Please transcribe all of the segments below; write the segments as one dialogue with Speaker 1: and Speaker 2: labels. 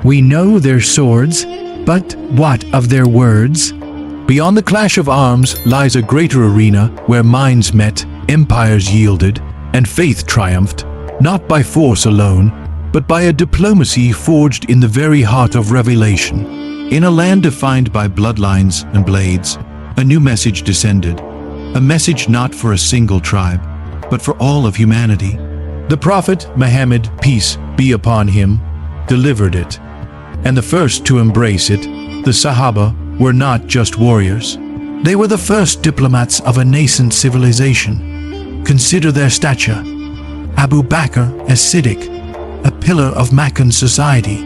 Speaker 1: We know their swords, but what of their words? Beyond the clash of arms lies a greater arena where minds met, empires yielded, and faith triumphed, not by force alone, but by a diplomacy forged in the very heart of revelation. In a land defined by bloodlines and blades, a new message descended, a message not for a single tribe, but for all of humanity. The Prophet Muhammad, peace be upon him, delivered it, and the first to embrace it, the Sahaba, were not just warriors. They were the first diplomats of a nascent civilization. Consider their stature. Abu Bakr as Siddiq, a pillar of Meccan society,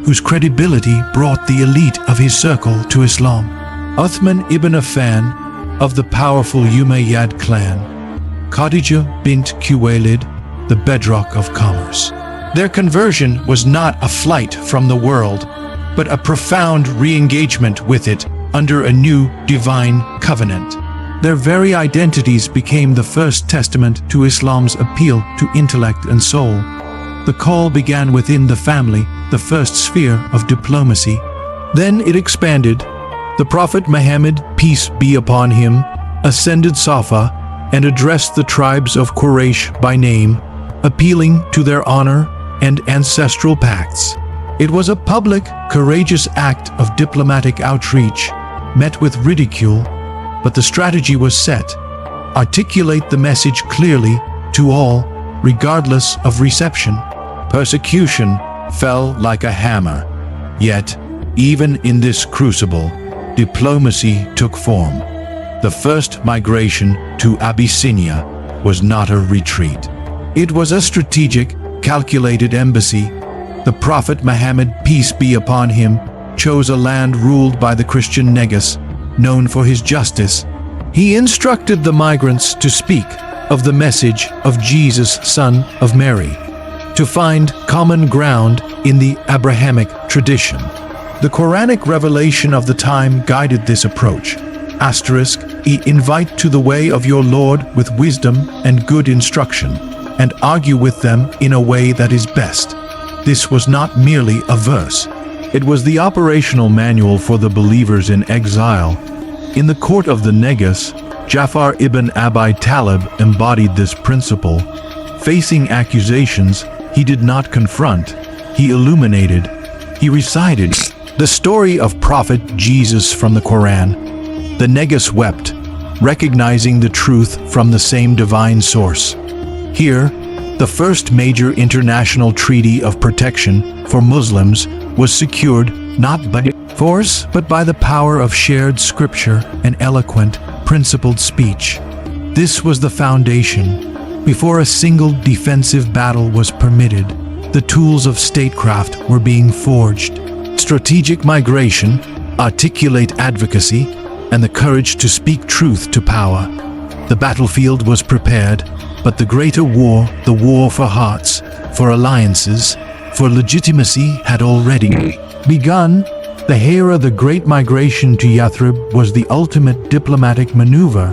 Speaker 1: whose credibility brought the elite of his circle to Islam. Uthman ibn Affan of the powerful Umayyad clan. Khadija bint Khuwaylid, the bedrock of commerce. Their conversion was not a flight from the world, but a profound re-engagement with it under a new divine covenant. Their very identities became the first testament to Islam's appeal to intellect and soul. The call began within the family, the first sphere of diplomacy. Then it expanded. The Prophet Muhammad, peace be upon him, ascended Safa and addressed the tribes of Quraysh by name, appealing to their honor and ancestral pacts. It was a public, courageous act of diplomatic outreach, met with ridicule, but the strategy was set. Articulate the message clearly to all, regardless of reception. Persecution fell like a hammer. Yet, even in this crucible, diplomacy took form. The first migration to Abyssinia was not a retreat. It was a strategic, calculated embassy. The Prophet Muhammad, peace be upon him, chose a land ruled by the Christian Negus, known for his justice. He instructed the migrants to speak of the message of Jesus, son of Mary, to find common ground in the Abrahamic tradition. The Quranic revelation of the time guided this approach. Invite to the way of your Lord with wisdom and good instruction, and argue with them in a way that is best. This was not merely a verse. It was the operational manual for the believers in exile. In the court of the Negus, Jafar ibn Abi Talib embodied this principle. Facing accusations, he did not confront, he illuminated. He recited the story of Prophet Jesus from the Quran. The Negus wept, recognizing the truth from the same divine source. Here, the first major international treaty of protection for Muslims was secured not by force, but by the power of shared scripture and eloquent, principled speech. This was the foundation. Before a single defensive battle was permitted, the tools of statecraft were being forged. Strategic migration, articulate advocacy, and the courage to speak truth to power. The battlefield was prepared, but the greater war, the war for hearts, for alliances, for legitimacy had already begun. The Hira, the Great Migration to Yathrib, was the ultimate diplomatic maneuver.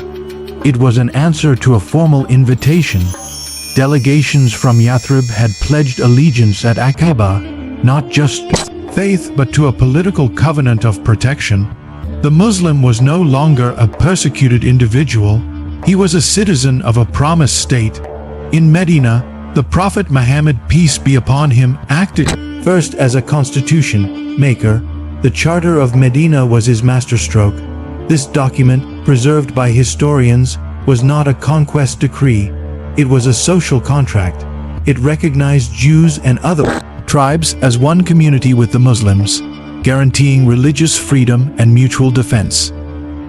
Speaker 1: It was an answer to a formal invitation. Delegations from Yathrib had pledged allegiance at Aqaba, not just faith but to a political covenant of protection. The Muslim was no longer a persecuted individual. He was a citizen of a promised state. In Medina, the Prophet Muhammad, peace be upon him, acted first as a constitution maker. The Charter of Medina was his masterstroke. This document, preserved by historians, was not a conquest decree. It was a social contract. It recognized Jews and other tribes as one community with the Muslims, guaranteeing religious freedom and mutual defense.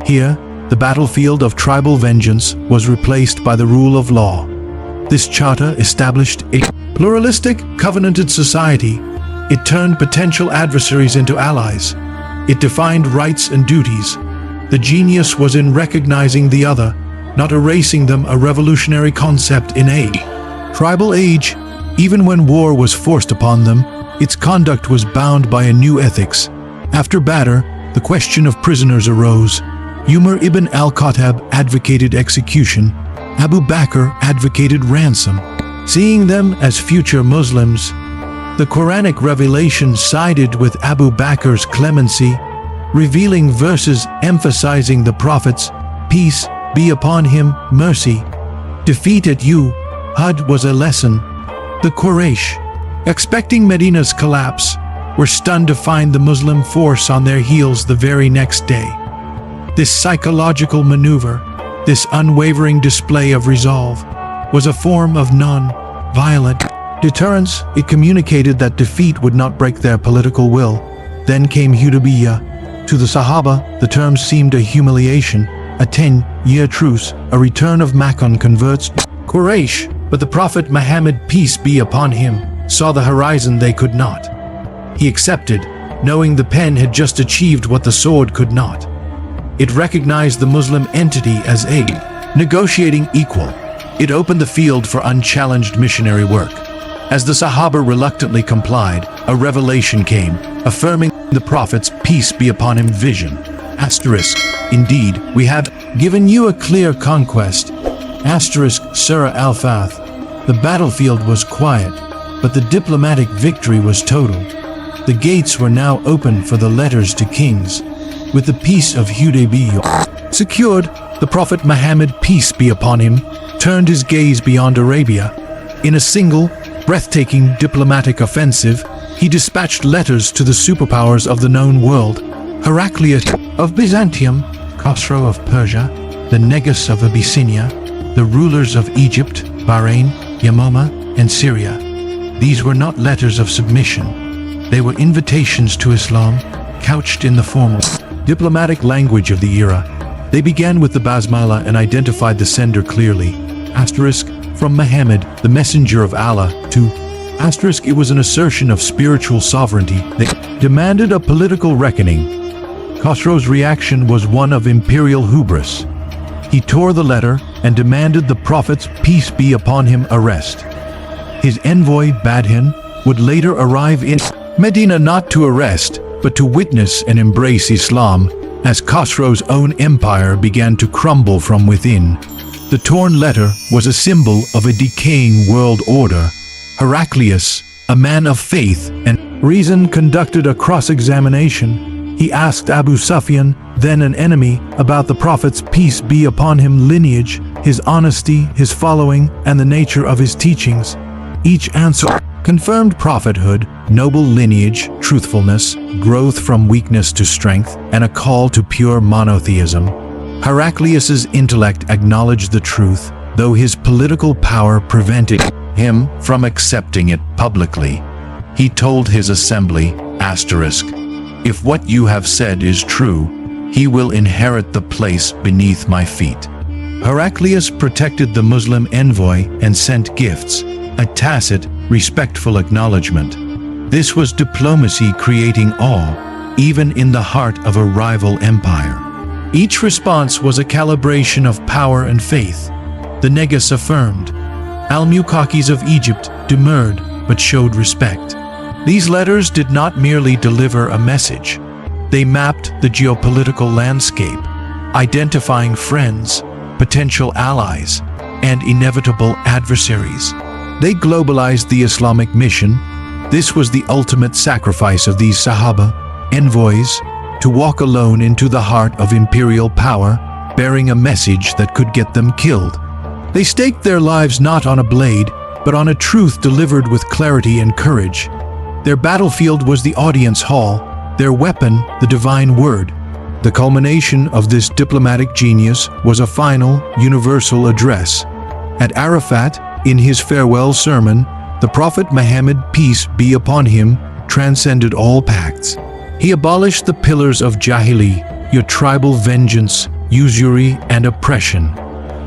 Speaker 1: Here, the battlefield of tribal vengeance was replaced by the rule of law. This charter established a pluralistic, covenanted society. It turned potential adversaries into allies. It defined rights and duties. The genius was in recognizing the other, not erasing them, a revolutionary concept in a tribal age. Even when war was forced upon them, its conduct was bound by a new ethics. After Badr, the question of prisoners arose. Umar ibn al-Khattab advocated execution. Abu Bakr advocated ransom. Seeing them as future Muslims, The Quranic revelation sided with Abu Bakr's clemency, revealing verses emphasizing the Prophet's, peace be upon him, mercy. Defeat at Uhud was a lesson. The Quraysh, expecting Medina's collapse, were stunned to find the Muslim force on their heels the very next day. This psychological maneuver, this unwavering display of resolve, was a form of non-violent deterrence. It communicated that defeat would not break their political will. Then came Hudaibiyah. To the Sahaba, the term seemed a humiliation, a 10-year truce, a return of Makkah converts. Quraysh, but the Prophet Muhammad, peace be upon him, saw the horizon they could not. He accepted, knowing the pen had just achieved what the sword could not. It recognized the Muslim entity as a negotiating equal. It opened the field for unchallenged missionary work. As the Sahaba reluctantly complied, a revelation came, affirming the Prophet's peace be upon him vision. Asterisk, indeed, we have given you a clear conquest. Asterisk, Surah Al-Fath. The battlefield was quiet, but the diplomatic victory was total. The gates were now open for the letters to kings. With the peace of Hudaibiyah secured, the Prophet Muhammad, peace be upon him, turned his gaze beyond Arabia. In a single, breathtaking diplomatic offensive, he dispatched letters to the superpowers of the known world: Heraclius of Byzantium, Khosrow of Persia, the Negus of Abyssinia, the rulers of Egypt, Bahrain, Yamama, and Syria. These were not letters of submission. They were invitations to Islam, couched in the formal diplomatic language of the era. They began with the basmala and identified the sender clearly. Asterisk, from Muhammad, the messenger of Allah, to asterisk, it was an assertion of spiritual sovereignty. They demanded a political reckoning. Khosrow's reaction was one of imperial hubris. He tore the letter and demanded the Prophet's, peace be upon him, arrest. His envoy, Badhin, would later arrive in Medina not to arrest, but to witness and embrace Islam, as Khosrow's own empire began to crumble from within. The torn letter was a symbol of a decaying world order. Heraclius, a man of faith and reason, conducted a cross-examination. He asked Abu Sufyan, then an enemy, about the Prophet's, peace be upon him, lineage, his honesty, his following, and the nature of his teachings. Each answer confirmed prophethood, noble lineage, truthfulness, growth from weakness to strength, and a call to pure monotheism. Heraclius's intellect acknowledged the truth, though his political power prevented him from accepting it publicly. He told his assembly, asterisk, if what you have said is true, he will inherit the place beneath my feet. Heraclius protected the Muslim envoy and sent gifts, a tacit, respectful acknowledgement. This was diplomacy creating awe, even in the heart of a rival empire. Each response was a calibration of power and faith. The Negus affirmed. Al-Muqawqis of Egypt demurred, but showed respect. These letters did not merely deliver a message. They mapped the geopolitical landscape, identifying friends, potential allies, and inevitable adversaries. They globalized the Islamic mission. This was the ultimate sacrifice of these Sahaba, envoys, to walk alone into the heart of imperial power, bearing a message that could get them killed. They staked their lives not on a blade, but on a truth delivered with clarity and courage. Their battlefield was the audience hall, their weapon the divine word. The culmination of this diplomatic genius was a final, universal address. At Arafat, in his farewell sermon, the Prophet Muhammad, peace be upon him, transcended all pacts. He abolished the pillars of Jahili, your tribal vengeance, usury, and oppression.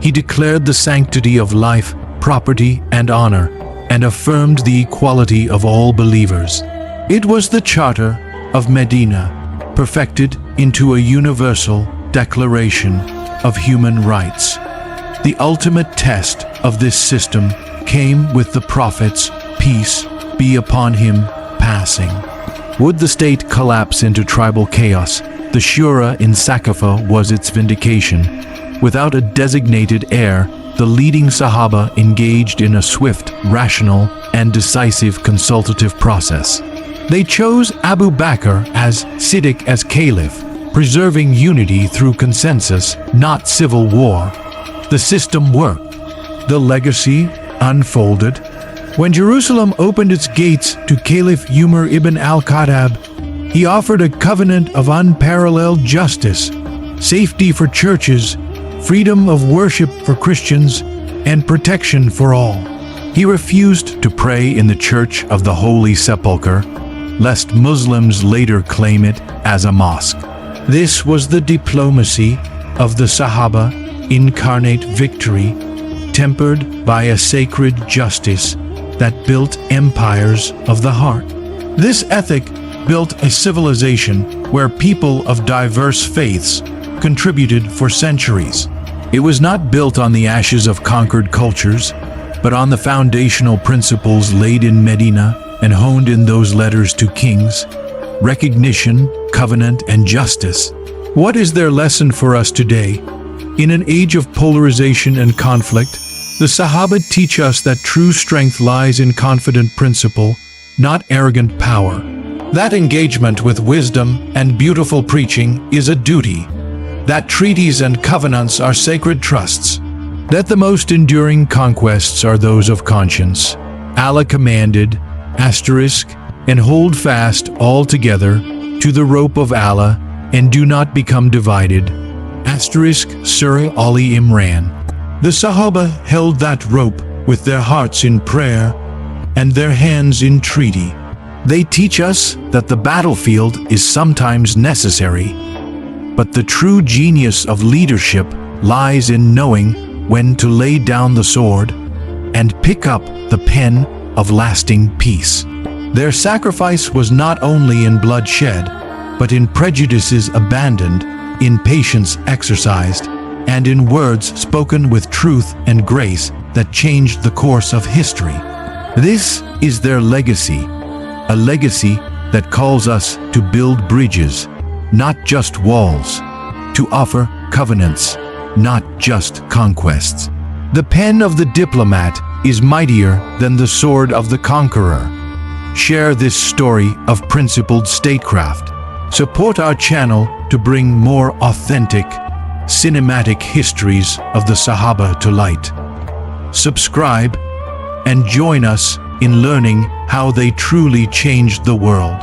Speaker 1: He declared the sanctity of life, property, and honor, and affirmed the equality of all believers. It was the Charter of Medina, perfected into a universal declaration of human rights. The ultimate test of this system came with the Prophet's, peace be upon him, passing. Would the state collapse into tribal chaos? The Shura in Saqafa was its vindication. Without a designated heir, the leading Sahaba engaged in a swift, rational, and decisive consultative process. They chose Abu Bakr as Siddiq as Caliph, preserving unity through consensus, not civil war. The system worked. The legacy unfolded. When Jerusalem opened its gates to Caliph Umar ibn al-Khattab, he offered a covenant of unparalleled justice, safety for churches, freedom of worship for Christians, and protection for all. He refused to pray in the Church of the Holy Sepulchre, lest Muslims later claim it as a mosque. This was the diplomacy of the Sahaba, incarnate victory, tempered by a sacred justice that built empires of the heart. This ethic built a civilization where people of diverse faiths contributed for centuries. It was not built on the ashes of conquered cultures, but on the foundational principles laid in Medina and honed in those letters to kings: recognition, covenant, and justice. What is their lesson for us today? In an age of polarization and conflict, the Sahaba teach us that true strength lies in confident principle, not arrogant power. That engagement with wisdom and beautiful preaching is a duty. That treaties and covenants are sacred trusts. That the most enduring conquests are those of conscience. Allah commanded, and hold fast all together to the rope of Allah, and do not become divided. Surah Ali Imran. The Sahaba held that rope with their hearts in prayer and their hands in treaty. They teach us that the battlefield is sometimes necessary, but the true genius of leadership lies in knowing when to lay down the sword and pick up the pen of lasting peace. Their sacrifice was not only in bloodshed, but in prejudices abandoned, in patience exercised, and in words spoken with truth and grace that changed the course of history. This is their legacy, a legacy that calls us to build bridges, not just walls, to offer covenants, not just conquests. The pen of the diplomat is mightier than the sword of the conqueror. Share this story of principled statecraft. Support our channel to bring more authentic, cinematic histories of the Sahaba to light. Subscribe and join us in learning how they truly changed the world.